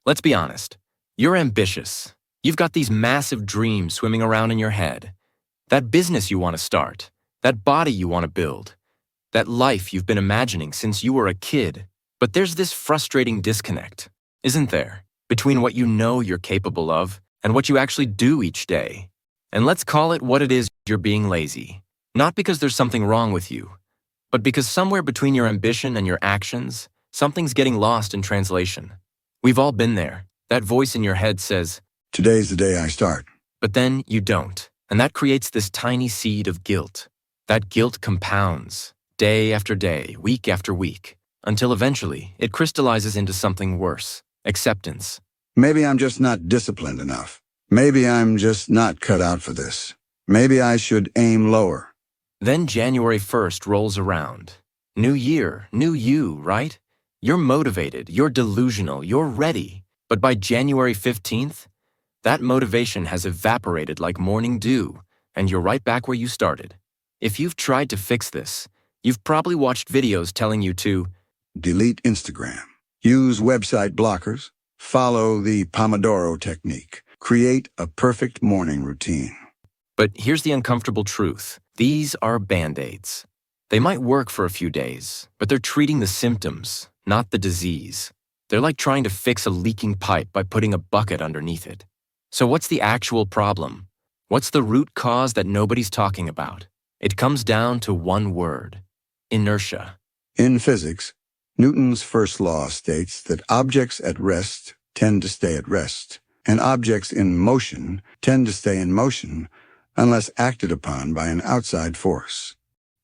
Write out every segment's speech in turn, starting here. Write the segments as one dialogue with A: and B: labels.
A: Let's be honest. You're ambitious. You've got these massive dreams swimming around in your head. That business you want to start. That body you want to build. That life you've been imagining since you were a kid. But there's this frustrating disconnect, isn't there, between what you know you're capable of and what you actually do each day. And let's call it what it is: you're being lazy. Not because there's something wrong with you, but because somewhere between your ambition and your actions, something's getting lost in translation. We've all been there. That voice in your head says,
B: "Today's the day I start."
A: but then you don't. And that creates this tiny seed of guilt. That guilt compounds, day after day, week after week, until eventually it crystallizes into something worse: acceptance.
B: Maybe I'm just not disciplined enough. Maybe I'm just not cut out for this. Maybe I should aim lower.
A: Then January 1st rolls around. New year, new you, right? You're motivated, you're delusional, you're ready. But by January 15th, that motivation has evaporated like morning dew, and you're right back where you started. If you've tried to fix this, you've probably watched videos telling you to
B: Delete Instagram. Use website blockers. Follow the Pomodoro technique. Create a perfect morning routine.
A: But here's the uncomfortable truth. These are Band-Aids. They might work for a few days, but they're treating the symptoms, not the disease. They're like trying to fix a leaking pipe by putting a bucket underneath it. So what's the actual problem? What's the root cause that nobody's talking about? It comes down to one word: inertia.
B: In physics, Newton's first law states that objects at rest tend to stay at rest, and objects in motion tend to stay in motion unless acted upon by an outside force.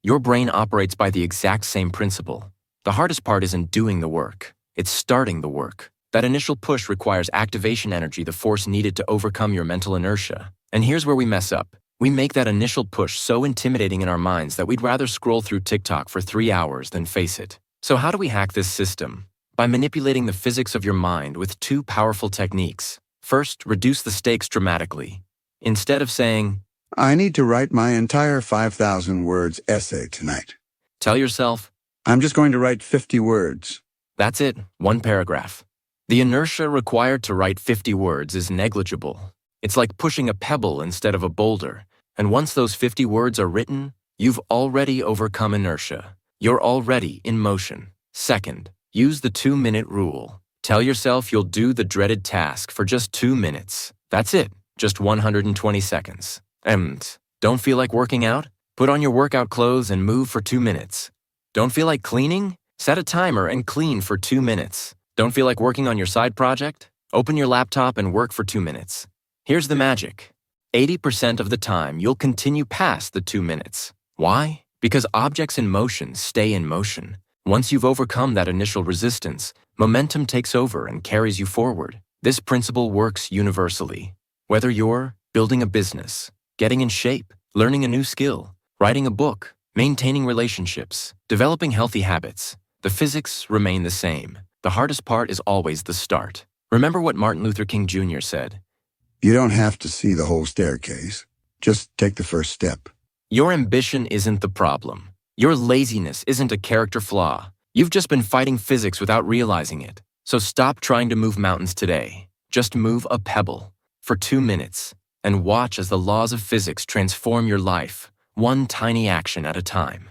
A: Your brain operates by the exact same principle. The hardest part isn't doing the work. It's starting the work. That initial push requires activation energy, the force needed to overcome your mental inertia. And here's where we mess up. We make that initial push so intimidating in our minds that we'd rather scroll through TikTok for 3 hours than face it. So how do we hack this system? By manipulating the physics of your mind with 2 powerful techniques. First, reduce the stakes dramatically. Instead of saying,
B: I need to write my entire 5,000 words essay tonight,
A: tell yourself,
B: I'm just going to write 50 words.
A: that's it, 1 paragraph. The inertia required to write 50 words is negligible. It's like pushing a pebble instead of a boulder. And once those 50 words are written, you've already overcome inertia. You're already in motion. Second, use the 2-minute rule. Tell yourself you'll do the dreaded task for just 2 minutes. That's it, just 120 seconds. And don't feel like working out? Put on your workout clothes and move for 2 minutes. Don't feel like cleaning? Set a timer and clean for 2 minutes. Don't feel like working on your side project? Open your laptop and work for 2 minutes. Here's the magic. 80% of the time, you'll continue past the 2 minutes. Why? Because objects in motion stay in motion. Once you've overcome that initial resistance, momentum takes over and carries you forward. This principle works universally. Whether you're building a business, getting in shape, learning a new skill, writing a book, maintaining relationships, developing healthy habits, the physics remain the same. The hardest part is always the start. Remember what Martin Luther King Jr. said?
B: You don't have to see the whole staircase. Just take the first step.
A: Your ambition isn't the problem. Your laziness isn't a character flaw. You've just been fighting physics without realizing it. So stop trying to move mountains today. Just move a pebble for 2 minutes and watch as the laws of physics transform your life, one tiny action at a time.